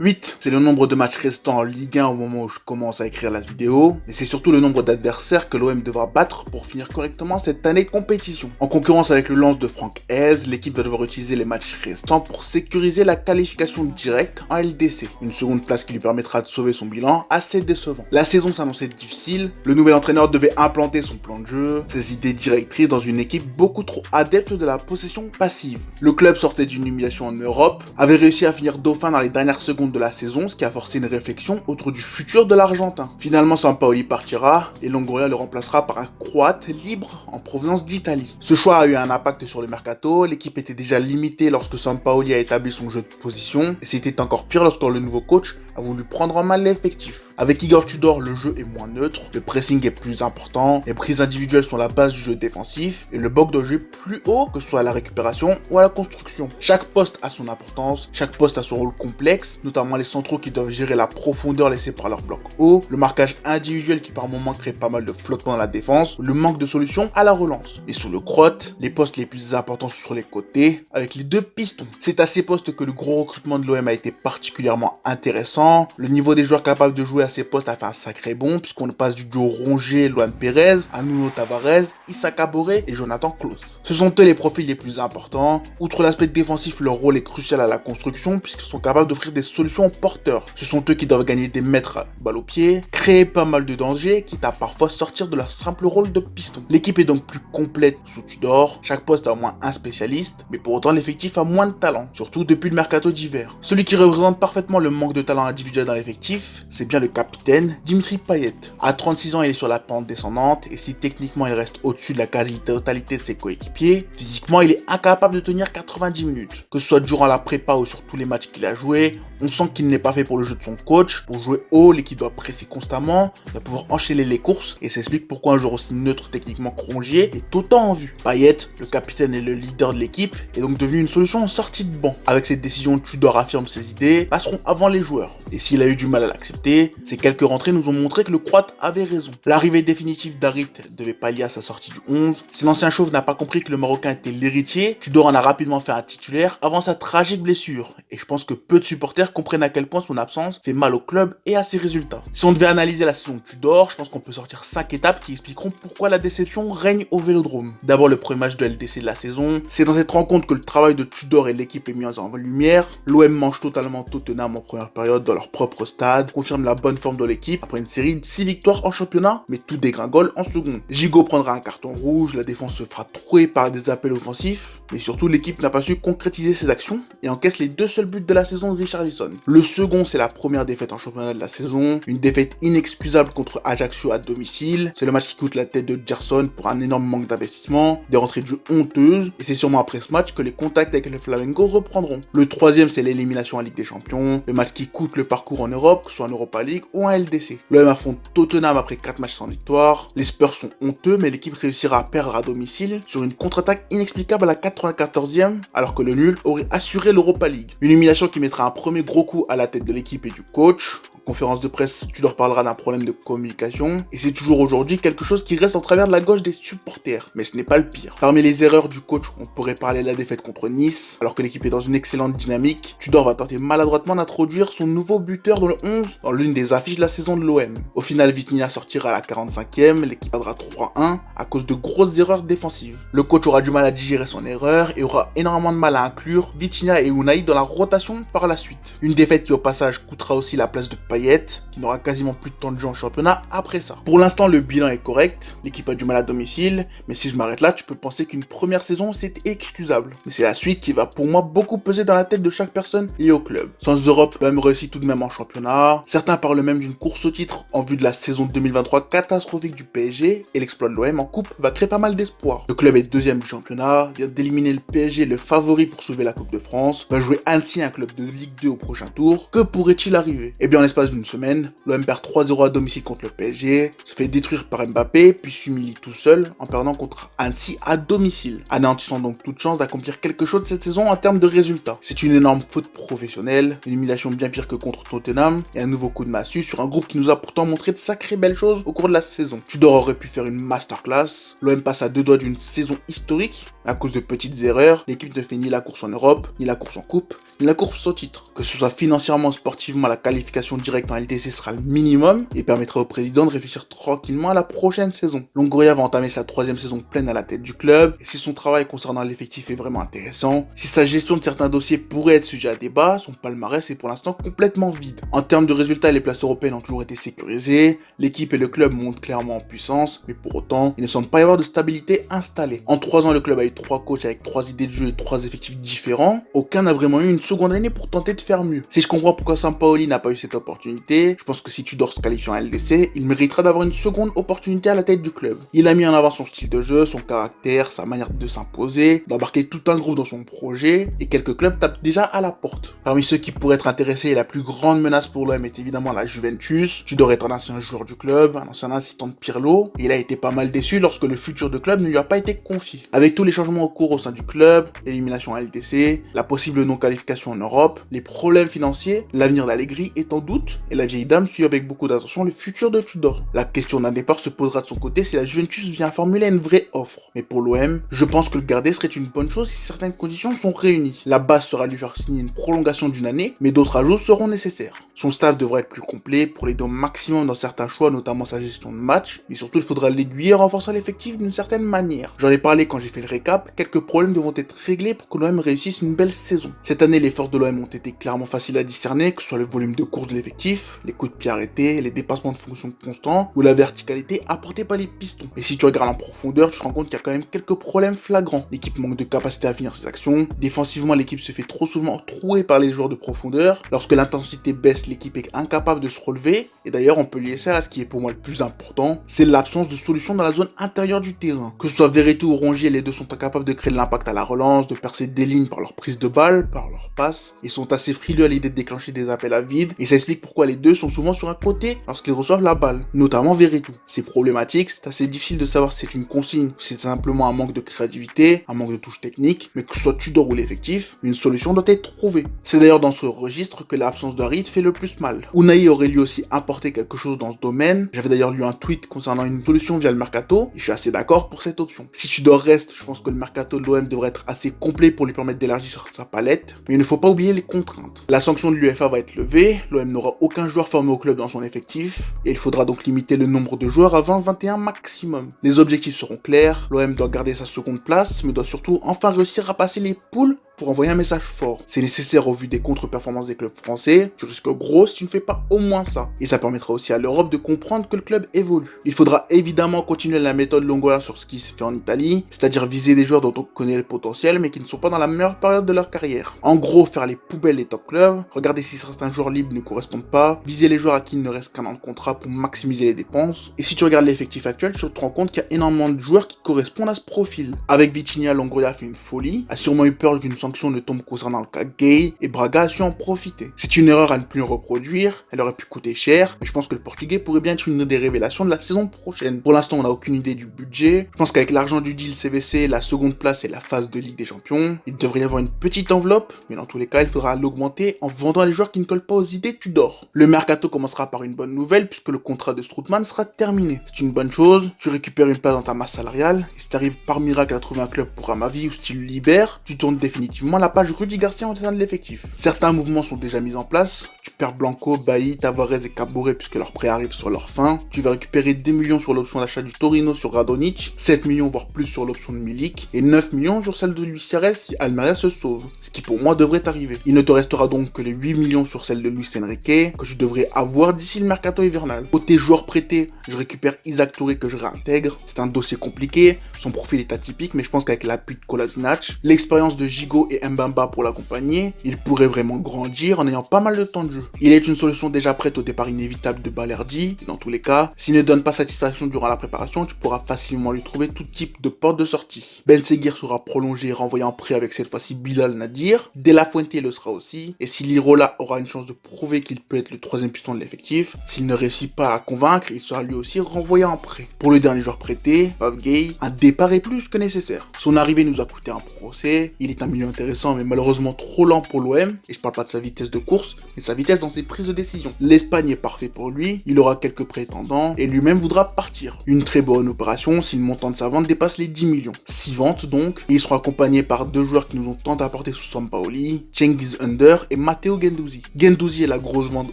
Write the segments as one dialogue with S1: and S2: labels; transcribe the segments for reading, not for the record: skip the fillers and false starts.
S1: 8, c'est le nombre de matchs restants en Ligue 1 au moment où je commence à écrire la vidéo, mais c'est surtout le nombre d'adversaires que l'OM devra battre pour finir correctement cette année de compétition. En concurrence avec le Lens de Franck Hez, l'équipe va devoir utiliser les matchs restants pour sécuriser la qualification directe en LDC, une seconde place qui lui permettra de sauver son bilan assez décevant. La saison s'annonçait difficile, le nouvel entraîneur devait implanter son plan de jeu, ses idées directrices dans une équipe beaucoup trop adepte de la possession passive. Le club sortait d'une humiliation en Europe, avait réussi à finir dauphin dans les dernières secondes de la saison, ce qui a forcé une réflexion autour du futur de l'Argentin. Finalement, Sampaoli partira et Longoria le remplacera par un Croate libre en provenance d'Italie. Ce choix a eu un impact sur le mercato, l'équipe était déjà limitée lorsque Sampaoli a établi son jeu de position, et c'était encore pire lorsque le nouveau coach a voulu prendre en main l'effectif. Avec Igor Tudor, le jeu est moins neutre, le pressing est plus important, les prises individuelles sont la base du jeu défensif, et le bloc doit jouer plus haut, que ce soit à la récupération ou à la construction. Chaque poste a son importance, chaque poste a son rôle complexe, notamment les centraux qui doivent gérer la profondeur laissée par leur bloc haut, le marquage individuel qui par moments crée pas mal de flottements dans la défense, le manque de solutions à la relance. Et sous le crotte, les postes les plus importants sont sur les côtés, avec les deux pistons. C'est à ces postes que le gros recrutement de l'OM a été particulièrement intéressant. Le niveau des joueurs capables de jouer à ces postes a fait un sacré bond, puisqu'on passe du duo Rongier, Luan Pérez, à Nuno Tavares, Issa Kaboré et Jonathan Klaus. Ce sont eux les profils les plus importants. Outre l'aspect défensif, leur rôle est crucial à la construction, puisqu'ils sont capables d'offrir des solutions aux porteurs. Ce sont eux qui doivent gagner des mètres balle au pied, créer pas mal de dangers, quitte à parfois sortir de leur simple rôle de piston. L'équipe est donc plus complète sous Tudor, chaque poste a au moins un spécialiste, mais pour autant l'effectif a moins de talent, surtout depuis le mercato d'hiver. Celui qui représente parfaitement le manque de talent individuel dans l'effectif, c'est bien le capitaine Dimitri Payet. À 36 ans, il est sur la pente descendante, et si techniquement il reste au-dessus de la quasi-totalité de ses coéquipiers, physiquement il est incapable de tenir 90 minutes. Que ce soit durant la prépa ou sur tous les matchs qu'il a joué, on sent qu'il n'est pas fait pour le jeu de son coach. Pour jouer haut, l'équipe doit presser constamment, doit pouvoir enchaîner les courses, et ça explique pourquoi un joueur aussi neutre techniquement que Rongier est autant en vue. Payet, le capitaine et le leader de l'équipe, est donc devenu une solution en sortie de banc. Avec cette décision, Tudor affirme ses idées, passeront avant les joueurs. Et s'il a eu du mal à l'accepter, ces quelques rentrées nous ont montré que le Croate avait raison. L'arrivée définitive d'Harit devait pallier à sa sortie du 11. Si l'ancien chauve n'a pas compris que le Marocain était l'héritier, Tudor en a rapidement fait un titulaire avant sa tragique blessure. Et je pense que peu de supporters comprennent à quel point son absence fait mal au club et à ses résultats. Si on devait analyser la saison de Tudor, je pense qu'on peut sortir 5 étapes qui expliqueront pourquoi la déception règne au Vélodrome. D'abord, le premier match de LDC de la saison. C'est dans cette rencontre que le travail de Tudor et l'équipe est mis en lumière. L'OM mange totalement Tottenham en première période dans leur propre stade, confirme la bonne forme de l'équipe après une série de 6 victoires en championnat, mais tout dégringole en seconde. Gigot prendra un carton rouge, la défense se fera trouer par des appels offensifs, mais surtout l'équipe n'a pas su concrétiser ses actions et encaisse les 2 seuls buts de la saison de Richarlison. Le second, c'est la première défaite en championnat de la saison, une défaite inexcusable contre Ajaccio à domicile. C'est le match qui coûte la tête de Gerson pour un énorme manque d'investissement, des rentrées de jeu honteuses, et c'est sûrement après ce match que les contacts avec le Flamengo reprendront. Le troisième, c'est l'élimination en Ligue des Champions, le match qui coûte le parcours en Europe, que ce soit en Europa League ou en LDC. L'OM affronte Tottenham après 4 matchs sans victoire, les Spurs sont honteux, mais l'équipe réussira à perdre à domicile sur une contre-attaque inexplicable à la 94e, alors que le nul aurait assuré l'Europa League. Une humiliation qui mettra un premier gros coup à la tête de l'équipe et du coach. Conférence de presse, tu leur parleras d'un problème de communication, et c'est toujours aujourd'hui quelque chose qui reste en travers de la gauche des supporters, mais ce n'est pas le pire. Parmi les erreurs du coach, on pourrait parler de la défaite contre Nice, alors que l'équipe est dans une excellente dynamique. Tudor va tenter maladroitement d'introduire son nouveau buteur dans le 11 dans l'une des affiches de la saison de l'OM. Au final, Vitinha sortira à la 45e, l'équipe perdra 3-1 à cause de grosses erreurs défensives. Le coach aura du mal à digérer son erreur et aura énormément de mal à inclure Vitinha et Unai dans la rotation par la suite. Une défaite qui au passage coûtera aussi la place de Payet, qui n'aura quasiment plus de temps de jeu en championnat après ça. Pour l'instant, le bilan est correct, l'équipe a du mal à domicile, mais si je m'arrête là, tu peux penser qu'une première saison, c'est excusable. Mais c'est la suite qui va pour moi beaucoup peser dans la tête de chaque personne liée au club. Sans Europe, l'OM réussit tout de même en championnat, certains parlent même d'une course au titre en vue de la saison 2023 catastrophique du PSG, et l'exploit de l'OM en coupe va créer pas mal d'espoir. Le club est deuxième du championnat, vient d'éliminer le PSG, le favori pour sauver la Coupe de France, va jouer Annecy, un club de Ligue 2 au prochain tour. Que pourrait-il arriver? Eh bien, en l'espace d'une semaine, l'OM perd 3-0 à domicile contre le PSG, se fait détruire par Mbappé, puis s'humilie tout seul en perdant contre Annecy à domicile, anéantissant donc toute chance d'accomplir quelque chose cette saison en termes de résultats. C'est une énorme faute professionnelle, une humiliation bien pire que contre Tottenham, et un nouveau coup de massue sur un groupe qui nous a pourtant montré de sacrées belles choses au cours de la saison. Tudor aurait pu faire une masterclass, l'OM passe à 2 doigts d'une saison historique, À cause de petites erreurs, l'équipe ne fait ni la course en Europe, ni la course en coupe, ni la course au titre. Que ce soit financièrement, sportivement, la qualification directe en LDC sera le minimum et permettra au président de réfléchir tranquillement à la prochaine saison. Longoria va entamer sa 3e saison pleine à la tête du club, et si son travail concernant l'effectif est vraiment intéressant, si sa gestion de certains dossiers pourrait être sujet à débat, son palmarès est pour l'instant complètement vide. En termes de résultats, les places européennes ont toujours été sécurisées, l'équipe et le club montent clairement en puissance, mais pour autant, il ne semble pas y avoir de stabilité installée. En 3 ans, le club a eu 3 coachs avec 3 idées de jeu et 3 effectifs différents, aucun n'a vraiment eu une seconde année pour tenter de faire mieux. Si je comprends pourquoi Sampaoli n'a pas eu cette opportunité, je pense que si Tudor se qualifie en LDC, il méritera d'avoir une seconde opportunité à la tête du club. Il a mis en avant son style de jeu, son caractère, sa manière de s'imposer, d'embarquer tout un groupe dans son projet, et quelques clubs tapent déjà à la porte. Parmi ceux qui pourraient être intéressés, la plus grande menace pour l'OM est évidemment la Juventus. Tudor est un ancien joueur du club, un ancien assistant de Pirlo, et il a été pas mal déçu lorsque le futur de club ne lui a pas été confié. Avec tous les changements en cours au sein du club, l'élimination en LDC, la possible non-qualification en Europe, les problèmes financiers, l'avenir d'Allegri est en doute, et la vieille dame suit avec beaucoup d'attention le futur de Tudor. La question d'un départ se posera de son côté si la Juventus vient formuler une vraie offre. Mais pour l'OM, je pense que le garder serait une bonne chose si certaines conditions sont réunies. La base sera de lui faire signer une prolongation d'une année, mais d'autres ajouts seront nécessaires. Son staff devrait être plus complet pour l'aider au maximum dans certains choix, notamment sa gestion de match, mais surtout il faudra l'aiguiller en renforçant l'effectif d'une certaine manière. J'en ai parlé quand j'ai fait le récap, quelques problèmes devront être réglés pour que l'OM réussisse une belle saison. Cette année, les forces de l'OM ont été clairement faciles à discerner, que ce soit le volume de course de l'effectif, les coups de pied arrêtés, les dépassements de fonction constants, ou la verticalité apportée par les pistons. Mais si tu regardes en profondeur, tu te rends compte qu'il y a quand même quelques problèmes flagrants. L'équipe manque de capacité à finir ses actions, défensivement l'équipe se fait trop souvent trouer par les joueurs de profondeur, lorsque l'intensité baisse, l'équipe est incapable de se relever, et d'ailleurs on peut lier ça à ce qui est pour moi le plus important, c'est l'absence de solution dans la zone intérieure du terrain. Que ce soit Verretou ou Rongier, les deux sont incapables de créer de l'impact à la relance, de percer des lignes par leur prise de balle, par leur passe, et sont assez frileux à l'idée de déclencher des appels à vide, et ça explique pourquoi les deux sont souvent sur un côté lorsqu'ils reçoivent la balle, notamment Verretou. C'est problématique, c'est assez difficile de savoir si c'est une consigne ou si c'est simplement un manque de créativité, un manque de touche technique, mais que ce soit Tudor ou l'effectif, une solution doit être trouvée. C'est d'ailleurs dans ce registre que l'absence d'Harit fait le plus mal. Unai aurait lui aussi apporté quelque chose dans ce domaine, j'avais d'ailleurs lu un tweet concernant une solution via le mercato, et je suis assez d'accord pour cette option. Si Tudor reste, je pense que le mercato de l'OM devrait être assez complet pour lui permettre d'élargir sa palette, mais il ne faut pas oublier les contraintes. La sanction de l'UEFA va être levée, l'OM n'aura aucun joueur formé au club dans son effectif, et il faudra donc limiter le nombre de joueurs à 20-21 maximum. Les objectifs seront clairs, l'OM doit garder sa seconde place, mais doit surtout enfin réussir à passer les poules pour envoyer un message fort. C'est nécessaire au vu des contre-performances des clubs français, tu risques gros si tu ne fais pas au moins ça. Et ça permettra aussi à l'Europe de comprendre que le club évolue. Il faudra évidemment continuer la méthode Longoria sur ce qui se fait en Italie, c'est-à-dire viser des joueurs dont on connaît le potentiel mais qui ne sont pas dans la meilleure période de leur carrière. En gros, faire les poubelles des top clubs, regarder si certains joueurs libres ne correspondent pas, viser les joueurs à qui il ne reste qu'un an de contrat pour maximiser les dépenses. Et si tu regardes l'effectif actuel, tu te rends compte qu'il y a énormément de joueurs qui correspondent à ce profil. Avec Vitinha, Longoria a fait une folie, a sûrement eu peur qu'une sanction ne tombe concernant le cas Gay, et Braga a su en profiter. C'est une erreur à ne plus reproduire, elle aurait pu coûter cher, mais je pense que le Portugais pourrait bien être une des révélations de la saison prochaine. Pour l'instant, on n'a aucune idée du budget. Je pense qu'avec l'argent du deal CVC, la seconde place et la phase de Ligue des Champions, il devrait y avoir une petite enveloppe, mais dans tous les cas, il faudra l'augmenter en vendant les joueurs qui ne collent pas aux idées Tudor. Le mercato commencera par une bonne nouvelle, puisque le contrat de Strootman sera terminé. C'est une bonne chose, tu récupères une place dans ta masse salariale, et si t'arrives par miracle à trouver un club pour Amavi ou si tu le libères, tu tournes définitivement la page Rudy Garcia en sein de l'effectif. Certains mouvements sont déjà mis en place, tu perds Blanco, Bailly, Tavares et Caboret puisque leurs prêts arrivent sur leur fin, tu vas récupérer 10 millions sur l'option d'achat du Torino sur Radonjic, 7 millions voire plus sur l'option de Milik, et 9 millions sur celle de Luis Suarez si Almeria se sauve, ce qui pour moi devrait arriver. Il ne te restera donc que les 8 millions sur celle de Luis Enrique, que tu devrais avoir d'ici le mercato hivernal. Côté joueur prêté, je récupère Isaac Touré que je réintègre, c'est un dossier compliqué, son profil est atypique, mais je pense qu'avec l'appui de Kolasinac, l'expérience de Gigot et Mbamba pour l'accompagner, il pourrait vraiment grandir en ayant pas mal de temps de jeu. Il est une solution déjà prête au départ inévitable de Balerdi, et dans tous les cas, s'il ne donne pas satisfaction durant la préparation, tu pourras facilement lui trouver tout type de porte de sortie. Ben Seguir sera prolongé et renvoyé en prêt avec cette fois-ci Bilal Nadir, De La Fuente le sera aussi, et si Lirola aura une chance de prouver qu'il peut être le troisième piston de l'effectif, s'il ne réussit pas à convaincre, il sera lui aussi renvoyé en prêt. Pour le dernier joueur prêté, Pav Gay, un départ est plus que nécessaire. Son arrivée nous a coûté un procès, il est un milieu intéressant mais malheureusement trop lent pour l'OM, et je parle pas de sa vitesse de course, mais de sa vitesse efficace dans ses prises de décision. L'Espagne est parfait pour lui, il aura quelques prétendants et lui-même voudra partir. Une très bonne opération si le montant de sa vente dépasse les 10 millions. 6 ventes donc, et ils seront accompagnés par deux joueurs qui nous ont tant apporté sous Sampaoli, Cengiz Under et Matteo Guendouzi. Guendouzi est la grosse vente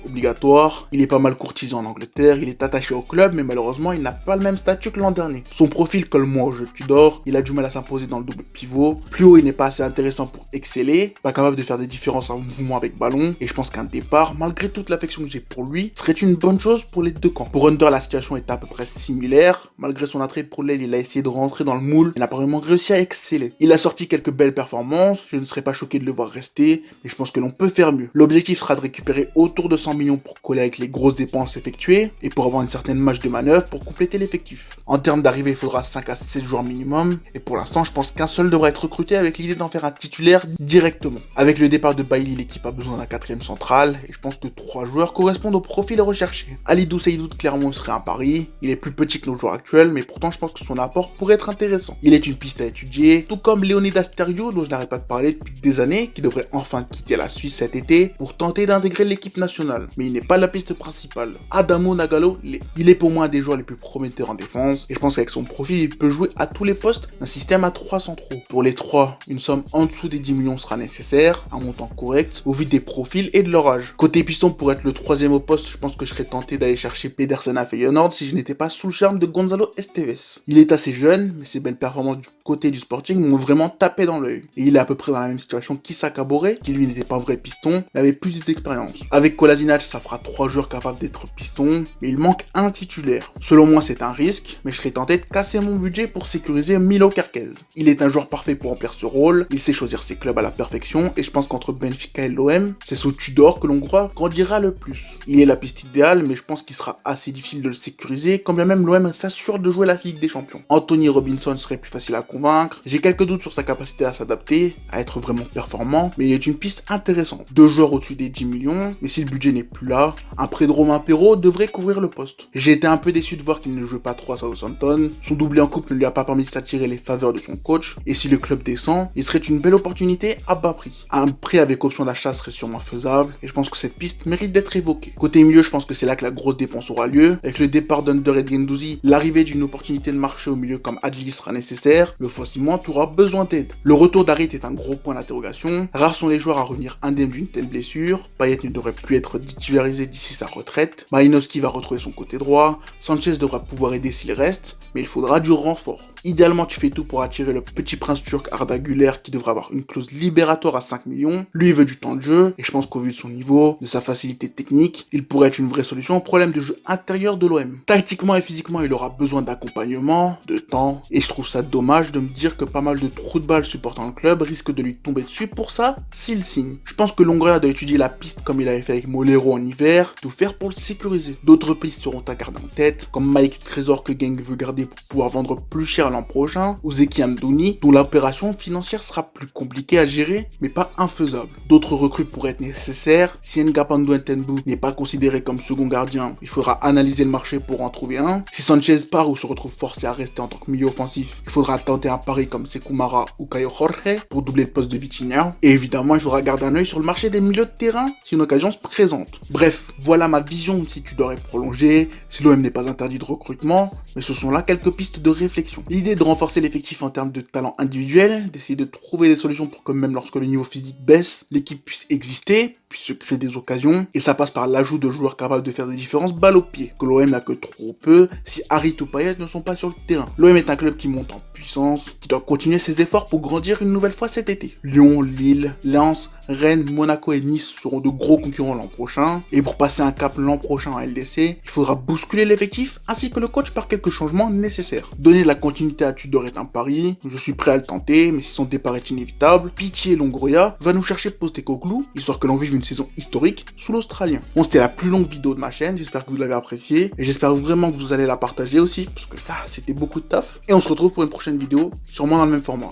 S1: obligatoire, il est pas mal courtisé en Angleterre, il est attaché au club mais malheureusement il n'a pas le même statut que l'an dernier. Son profil colle moins au jeu Tudor, il a du mal à s'imposer dans le double pivot, plus haut il n'est pas assez intéressant pour exceller, pas capable de faire des différences en mouvement avec ballon, et je pense qu'un départ, malgré toute l'affection que j'ai pour lui, serait une bonne chose pour les deux camps. Pour Under, la situation est à peu près similaire, malgré son attrait pour l'aile, il a essayé de rentrer dans le moule, et n'a pas vraiment réussi à exceller. Il a sorti quelques belles performances, je ne serais pas choqué de le voir rester, mais je pense que l'on peut faire mieux. L'objectif sera de récupérer autour de 100 millions pour coller avec les grosses dépenses effectuées, et pour avoir une certaine marge de manœuvre pour compléter l'effectif. En termes d'arrivée, il faudra 5 à 7 joueurs minimum, et pour l'instant, je pense qu'un seul devrait être recruté avec l'idée d'en faire un titulaire directement. Avec le départ de Bailly, l'équipe a besoin d'un quatrième central, et je pense que 3 joueurs correspondent au profil recherché. Alidou Seydou, clairement, serait un pari. Il est plus petit que nos joueurs actuels, mais pourtant, je pense que son apport pourrait être intéressant. Il est une piste à étudier, tout comme Leonidas Terio, dont je n'arrête pas de parler depuis des années, qui devrait enfin quitter la Suisse cet été pour tenter d'intégrer l'équipe nationale. Mais il n'est pas la piste principale. Adamo Nagalo, il est pour moi un des joueurs les plus prometteurs en défense, et je pense qu'avec son profil, il peut jouer à tous les postes d'un système à 3 centraux. Pour les 3, une somme en dessous des 10 millions sera nécessaire, un montant correct, au vu des profils et de leur âge. Côté piston, pour être le 3e au poste, je pense que je serais tenté d'aller chercher Pedersen à Feyenoord si je n'étais pas sous le charme de Gonzalo Esteves. Il est assez jeune, mais ses belles performances du côté du Sporting m'ont vraiment tapé dans l'œil. Et il est à peu près dans la même situation qu'Issa Kabore, qui lui n'était pas vrai piston, mais avait plus d'expérience. Avec Kolasinac, ça fera 3 joueurs capables d'être piston, mais il manque un titulaire. Selon moi, c'est un risque, mais je serais tenté de casser mon budget pour sécuriser Milo Kerkez. Il est un joueur parfait pour remplir ce rôle, il sait choisir ses clubs à la perfection, et je pense qu'entre Benfica et l'OM, c'est sous Tudor que l'on croit grandira le plus. Il est la piste idéale, mais je pense qu'il sera assez difficile de le sécuriser, quand bien même l'OM s'assure de jouer la Ligue des Champions. Anthony Robinson serait plus facile à convaincre, j'ai quelques doutes sur sa capacité à s'adapter, à être vraiment performant, mais il est une piste intéressante. 2 joueurs au-dessus des 10 millions, mais si le budget n'est plus là, un prêt de Romain Perrault devrait couvrir le poste. J'ai été un peu déçu de voir qu'il ne jouait pas trop à Southampton, son doublé en coupe ne lui a pas permis de s'attirer les faveurs de son coach, et si le club descend, il serait une belle opportunité à bas prix. Un prêt avec option d'achat serait sûrement faisable, et je pense que cette piste mérite d'être évoquée. Côté milieu, je pense que c'est là que la grosse dépense aura lieu. Avec le départ d'Under et de Guendouzi, l'arrivée d'une opportunité de marché au milieu comme Adli sera nécessaire, mais forcément tu auras besoin d'aide. Le retour d'Harit est un gros point d'interrogation. Rares sont les joueurs à revenir indemnes d'une telle blessure. Payet ne devrait plus être titularisé d'ici sa retraite. Malinowski va retrouver son côté droit. Sanchez devra pouvoir aider s'il reste, mais il faudra du renfort. Idéalement, tu fais tout pour attirer le petit prince turc Arda Güler qui devrait avoir une clause libératoire à 5 millions. Lui, il veut du temps de jeu, et je pense qu'au vu de son niveau, de sa facilité technique, il pourrait être une vraie solution au problème de jeu intérieur de l'OM. Tactiquement et physiquement, il aura besoin d'accompagnement, de temps, et je trouve ça dommage de me dire que pas mal de trous de balles supportant le club risquent de lui tomber dessus pour ça, s'il signe. Je pense que Longoria doit étudier la piste comme il avait fait avec Molero en hiver, tout faire pour le sécuriser. D'autres pistes seront à garder en tête, comme Mike Trésor que Genk veut garder pour pouvoir vendre plus cher l'an prochain, ou Zeki Amdouni, dont l'opération financière sera plus compliquée à gérer, mais pas infaisable. D'autres recrues pourraient être nécessaires. Si Ngapando Ntenbu n'est pas considéré comme second gardien, il faudra analyser le marché pour en trouver un. Si Sanchez part ou se retrouve forcé à rester en tant que milieu offensif, il faudra tenter un pari comme Sekoumara ou Caio Jorge pour doubler le poste de Vitinha. Et évidemment, il faudra garder un œil sur le marché des milieux de terrain si une occasion se présente. Bref, voilà ma vision si Tudor est prolongé, si l'OM n'est pas interdit de recrutement, mais ce sont là quelques pistes de réflexion. L'idée de renforcer l'effectif en termes de talent individuel, d'essayer de trouver des solutions pour que même lorsque le niveau physique baisse, l'équipe puisse exister, puisse se créer des occasions, et ça passe par l'ajout de joueurs capables de faire des différences balle au pied, que l'OM n'a que trop peu si Harit ou Payet ne sont pas sur le terrain. L'OM est un club qui monte en puissance, qui doit continuer ses efforts pour grandir une nouvelle fois cet été. Lyon, Lille, Lens, Rennes, Monaco et Nice seront de gros concurrents l'an prochain, et pour passer un cap l'an prochain en LDC, il faudra bousculer l'effectif ainsi que le coach par quelques changements nécessaires. Donner de la continuité à Tudor est un pari, je suis prêt à le tenter, mais si son départ est inévitable, pitié Longoria va nous chercher Postecoglou, histoire que l'on vive une saison historique sous l'Australien. Bon, c'était la plus longue vidéo de ma chaîne, j'espère que vous l'avez appréciée, et j'espère vraiment que vous allez la partager aussi, parce que ça, c'était beaucoup de taf. Et on se retrouve pour une prochaine vidéo, sûrement dans le même format.